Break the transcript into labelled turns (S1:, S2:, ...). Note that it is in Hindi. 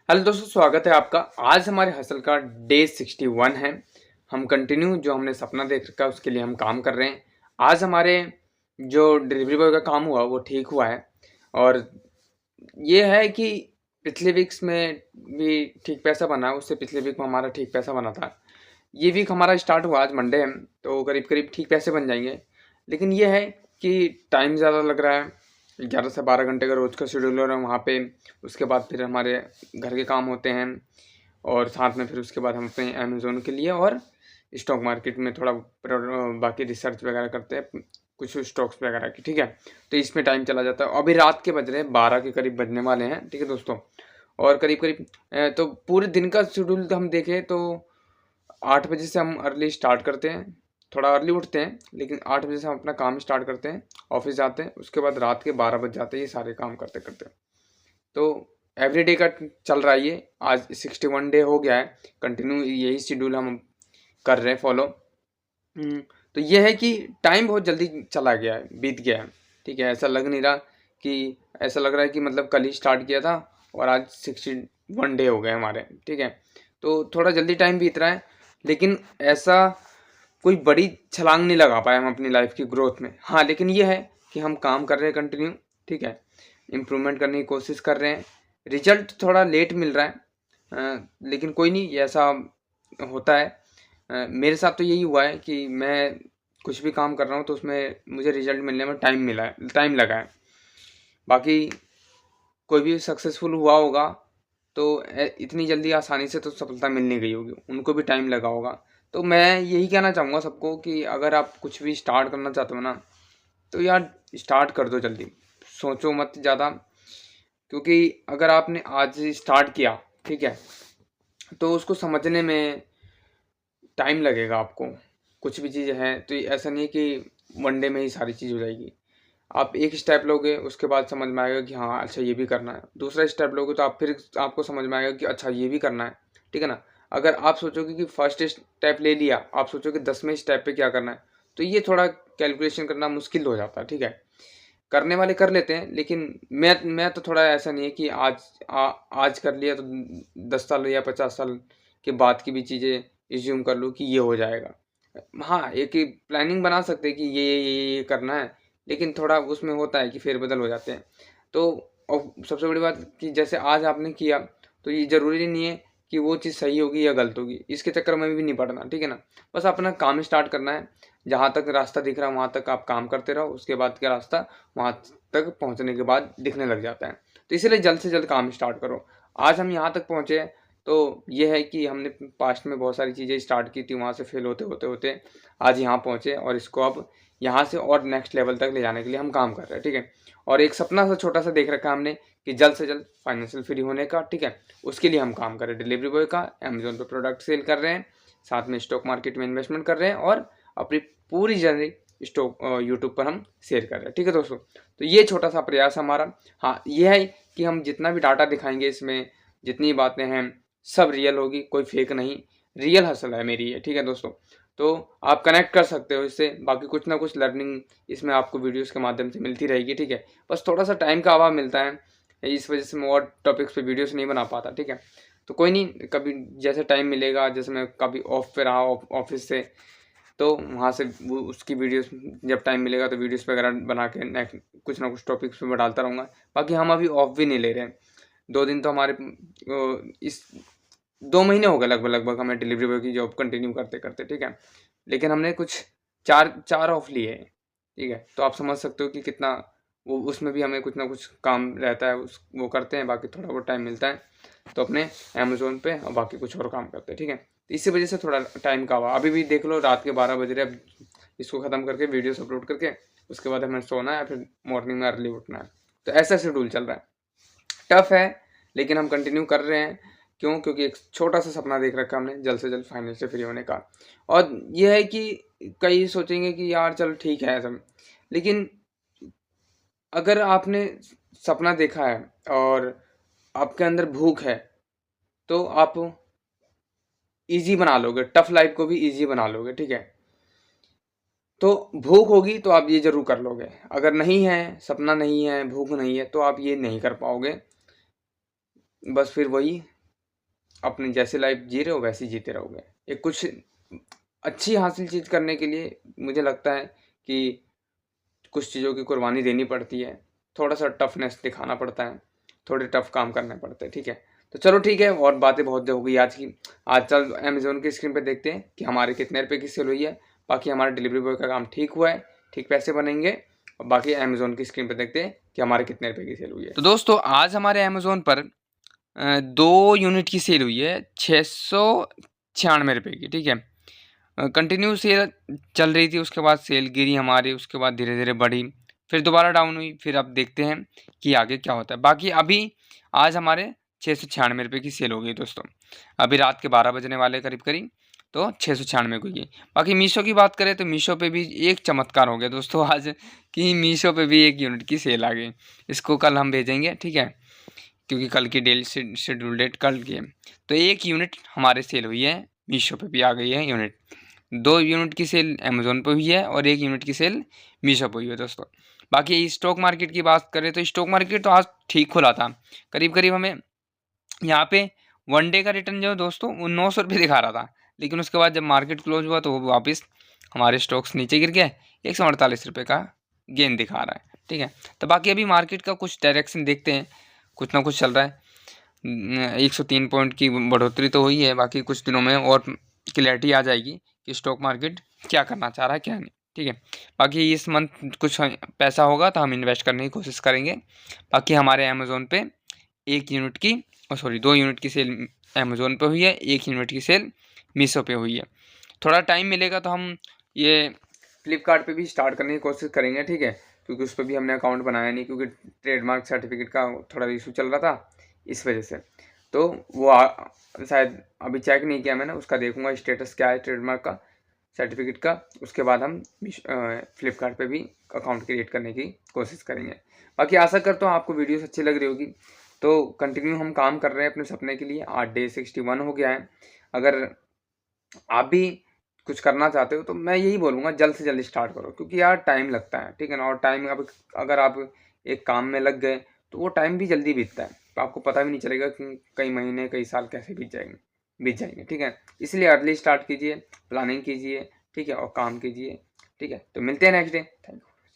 S1: हेलो दोस्तों, स्वागत है आपका। आज हमारे हसल का डे 61 है। हम कंटिन्यू जो हमने सपना देख रखा है उसके लिए हम काम कर रहे हैं। आज हमारे जो डिलीवरी बॉय का काम हुआ वो ठीक हुआ है। और ये है कि पिछले वीक्स में भी ठीक पैसा बना, उससे पिछले वीक में हमारा ठीक पैसा बना था। ये वीक हमारा स्टार्ट हुआ, आज मंडे है तो करीब करीब ठीक पैसे बन जाएंगे। लेकिन ये है कि टाइम ज़्यादा लग रहा है। 11 से 12 घंटे का रोज़ का शेड्यूल है वहाँ पे। उसके बाद फिर हमारे घर के काम होते हैं और साथ में फिर उसके बाद हम अपने अमेज़ोन के लिए और स्टॉक मार्केट में थोड़ा बाकी रिसर्च वगैरह करते हैं कुछ स्टॉक्स वगैरह की। ठीक है, तो इसमें टाइम चला जाता है। अभी रात के बज रहे हैं 12 के करीब बजने वाले हैं। ठीक है दोस्तों, और करीब करीब तो पूरे दिन का शेड्यूल हम देखें तो 8 बजे से हम अर्ली स्टार्ट करते हैं। थोड़ा अर्ली उठते हैं लेकिन 8 बजे से हम अपना काम स्टार्ट करते हैं, ऑफिस जाते हैं, उसके बाद रात के 12 बज जाते हैं ये सारे काम करते करते। तो एवरीडे का चल रहा है ये। आज 61 डे हो गया है, कंटिन्यू यही शेड्यूल हम कर रहे हैं फॉलो। तो ये है कि टाइम बहुत जल्दी चला गया है, बीत गया है। ठीक है, ऐसा लग नहीं रहा कि ऐसा लग रहा है कि मतलब कल ही स्टार्ट किया था और आज 61 डे हो गए हमारे। ठीक है, तो थोड़ा जल्दी टाइम बीत रहा है लेकिन ऐसा कोई बड़ी छलांग नहीं लगा पाए हम अपनी लाइफ की ग्रोथ में। हाँ, लेकिन ये है कि हम काम कर रहे हैं कंटिन्यू। ठीक है, इम्प्रूवमेंट करने की कोशिश कर रहे हैं। रिजल्ट थोड़ा लेट मिल रहा है लेकिन कोई नहीं, ये ऐसा होता है। मेरे साथ तो यही हुआ है कि मैं कुछ भी काम कर रहा हूँ तो उसमें मुझे रिजल्ट मिलने में टाइम लगा है। बाकी कोई भी सक्सेसफुल हुआ होगा तो इतनी जल्दी आसानी से तो सफलता मिल नहीं गई होगी, उनको भी टाइम लगा होगा। तो मैं यही कहना चाहूँगा सबको कि अगर आप कुछ भी स्टार्ट करना चाहते हो ना तो यार स्टार्ट कर दो जल्दी, सोचो मत ज़्यादा। क्योंकि अगर आपने आज स्टार्ट किया, ठीक है, तो उसको समझने में टाइम लगेगा आपको। कुछ भी चीज़ है तो ऐसा नहीं है कि वन डे में ही सारी चीज़ हो जाएगी। आप एक स्टेप लोगे उसके बाद समझ में आएगा कि हाँ अच्छा ये भी करना है। दूसरा स्टेप लोगे तो आप फिर आपको समझ में आएगा कि अच्छा ये भी करना है। ठीक है ना। अगर आप सोचोगे कि फर्स्ट स्टेप ले लिया, आप सोचोगे 10वें स्टेप पे क्या करना है, तो ये थोड़ा कैलकुलेशन करना मुश्किल हो जाता है। ठीक है, करने वाले कर लेते हैं लेकिन मैं तो थोड़ा ऐसा नहीं है कि आज कर लिया तो 10 साल या 50 साल के बाद की भी चीज़ें एज्यूम कर लूँ कि ये हो जाएगा। हाँ, एक प्लानिंग बना सकते हैं कि ये करना है, लेकिन थोड़ा उसमें होता है कि फेरबदल हो जाते हैं। तो और सबसे बड़ी बात कि जैसे आज आपने किया तो ये ज़रूरी नहीं है कि वो चीज़ सही होगी या गलत होगी, इसके चक्कर में भी नहीं पड़ना। ठीक है ना, बस अपना काम स्टार्ट करना है। जहाँ तक रास्ता दिख रहा है वहाँ तक आप काम करते रहो, उसके बाद का रास्ता वहाँ तक पहुँचने के बाद दिखने लग जाता है। तो इसीलिए जल्द से जल्द काम स्टार्ट करो। आज हम यहाँ तक पहुँचे हैं तो ये है कि हमने पास्ट में बहुत सारी चीज़ें स्टार्ट की थी, वहाँ से फेल होते होते होते आज यहाँ पहुँचे और इसको अब यहाँ से और नेक्स्ट लेवल तक ले जाने के लिए हम काम कर रहे हैं। ठीक है, और एक सपना सा छोटा सा देख रखा है हमने कि जल्द से जल्द फाइनेंशियल फ्री होने का। ठीक है, उसके लिए हम काम कर रहे हैं। डिलीवरी बॉय का अमेजोन पे प्रोडक्ट सेल कर रहे हैं, साथ में स्टॉक मार्केट में इन्वेस्टमेंट कर रहे हैं और अपनी पूरी जर्नी स्टॉक यूट्यूब पर हम शेयर कर रहे हैं। ठीक है दोस्तों, तो ये छोटा सा प्रयास हमारा। हाँ, ये है कि हम जितना भी डाटा दिखाएंगे इसमें जितनी बातें हैं सब रियल होगी, कोई फेक नहीं। रियल हसल है मेरी ये। ठीक है दोस्तों, तो आप कनेक्ट कर सकते हो इससे। बाकी कुछ ना कुछ लर्निंग इसमें आपको वीडियोस के माध्यम से मिलती रहेगी। ठीक है, बस थोड़ा सा टाइम का अभाव मिलता है, इस वजह से मैं और टॉपिक्स पे वीडियोस नहीं बना पाता। ठीक है, तो कोई नहीं, कभी जैसे टाइम मिलेगा, जैसे मैं कभी ऑफ पे रहा ऑफिस से तो वहाँ से वो उसकी वीडियोस जब टाइम मिलेगा तो वीडियोस वगैरह बना के नेक्स्ट कुछ ना कुछ टॉपिक्स पे मैं डालता रहूँगा। बाकी हम अभी ऑफ भी नहीं ले रहे हैं। 2 दिन तो हमारे इस 2 महीने हो गए लगभग लगभग हमें डिलीवरी बॉय की जॉब कंटिन्यू करते करते। ठीक है, लेकिन हमने कुछ चार चार ऑफ लिए हैं। ठीक है, तो आप समझ सकते हो कि कितना वो, उसमें भी हमें कुछ ना कुछ काम रहता है, उस वो करते हैं। बाकी थोड़ा बहुत टाइम मिलता है तो अपने अमेज़ोन पे और बाकी कुछ और काम करते हैं। ठीक है, तो इसी वजह से थोड़ा टाइम का हुआ। अभी भी देख लो रात के 12 बज रहे। अब इसको ख़त्म करके वीडियोस अपलोड करके उसके बाद हमें सोना है, फिर मॉर्निंग में अर्ली उठना है। तो ऐसा शेड्यूल चल रहा है। टफ है लेकिन हम कंटिन्यू कर रहे हैं। क्यों? क्योंकि एक छोटा सा सपना देख रखा हमने जल्द से जल्द फाइनेंस से फ्री होने का। और ये है कि कई सोचेंगे कि यार चल ठीक है सब, लेकिन अगर आपने सपना देखा है और आपके अंदर भूख है तो आप इजी बना लोगे, टफ लाइफ को भी इजी बना लोगे। ठीक है, तो भूख होगी तो आप ये जरूर कर लोगे। अगर नहीं है, सपना नहीं है, भूख नहीं है, तो आप ये नहीं कर पाओगे। बस फिर वही अपनी जैसी लाइफ जी रहे हो वैसी जीते रहोगे। एक कुछ अच्छी हासिल चीज़ करने के लिए मुझे लगता है कि कुछ चीज़ों की कुर्बानी देनी पड़ती है, थोड़ा-सा टफ़नेस दिखाना पड़ता है, थोड़े टफ़ काम करने पड़ते हैं, ठीक है? तो चलो ठीक है, और बातें बहुत हो गई आज की। आज चल अमेज़न की स्क्रीन पे देखते हैं कि हमारे कितने रुपए की सेल हुई है। बाकी हमारा डिलीवरी बॉय का काम ठीक हुआ है, ठीक पैसे बनेंगे, और बाकी अमेज़न की स्क्रीन पे देखते हैं कि हमारे कितने रुपए की सेल हुई है। तो दोस्तों आज हमारे अमेज़न पर 2 यूनिट की सेल हुई है 696 रुपए की, ठीक है? कंटिन्यू सेल चल रही थी, उसके बाद सेल गिरी हमारी, उसके बाद धीरे-धीरे बढ़ी, फिर दोबारा डाउन हुई, फिर अब देखते हैं कि आगे क्या होता है। बाकी अभी आज हमारे 696 रुपए की सेल हो गई दोस्तों। अभी रात के 12 बजने वाले करीब-करीब, तो 696 को की। बाकी मीशो की बात करें तो मीशो पे भी एक चमत्कार हो गया दोस्तों आज कि मीशो पे भी 1 यूनिट की सेल आ गई। इसको कल हम भेजेंगे, ठीक है? क्योंकि कल की डेली शेड्यूल डेट कल की है। तो 1 यूनिट हमारे सेल हुई है, मीशो पे भी आ गई है यूनिट। 2 यूनिट की सेल अमेज़न पे हुई है और 1 यूनिट की सेल मीशो पे हुई है दोस्तों। बाकी स्टॉक मार्केट की बात करें तो स्टॉक मार्केट तो आज ठीक खुला था। करीब-करीब हमें यहाँ पे वन डे का रिटर्न जो है दोस्तों वो 900 रुपये दिखा रहा था। लेकिन उसके बाद जब मार्केट क्लोज हुआ तो वो वापस हमारे स्टॉक्स नीचे गिर गए, 148 रुपये का गेन दिखा रहा है, ठीक है? तो बाकी अभी मार्केट का कुछ डायरेक्शन देखते हैं, कुछ ना कुछ चल रहा है। 103 पॉइंट की बढ़ोतरी तो हुई है, बाकी कुछ दिनों में और क्लैरिटी आ जाएगी कि स्टॉक मार्केट क्या करना चाह रहा है, क्या नहीं, ठीक है? बाकी इस मंथ कुछ पैसा होगा तो हम इन्वेस्ट करने की कोशिश करेंगे। बाकी हमारे अमेज़न पे 1 यूनिट की 2 यूनिट की सेल अमेज़न पे हुई है, 1 यूनिट की सेल मीशो पे हुई है। थोड़ा टाइम मिलेगा तो हम ये फ्लिपकार्ट पे भी स्टार्ट करने की कोशिश करेंगे, ठीक है? क्योंकि उस पे भी हमने अकाउंट बनाया नहीं, क्योंकि ट्रेडमार्क सर्टिफिकेट का थोड़ा इशू चल रहा था, इस वजह से। तो वो शायद अभी चेक नहीं किया मैंने, उसका देखूंगा स्टेटस क्या है ट्रेडमार्क का सर्टिफिकेट का। उसके बाद हम फ्लिपकार्ट पे भी अकाउंट क्रिएट करने की कोशिश करेंगे। बाकी आशा करता हूँ आपको वीडियोस अच्छी लग रही होगी। तो कंटिन्यू हम काम कर रहे हैं अपने सपने के लिए। आज डे 61 हो गया है। अगर आप भी कुछ करना चाहते हो तो मैं यही बोलूँगा जल्द से जल्द स्टार्ट करो, क्योंकि यार टाइम लगता है, ठीक है ना? और टाइम अब अगर आप एक काम में लग गए तो वो टाइम भी जल्दी बीतता है, तो आपको पता भी नहीं चलेगा कि कई महीने कई साल कैसे बीत जाएंगे, ठीक है? इसलिए अर्ली स्टार्ट कीजिए, प्लानिंग कीजिए, ठीक है, और काम कीजिए, ठीक है? तो मिलते हैं नेक्स्ट डे। Thank you.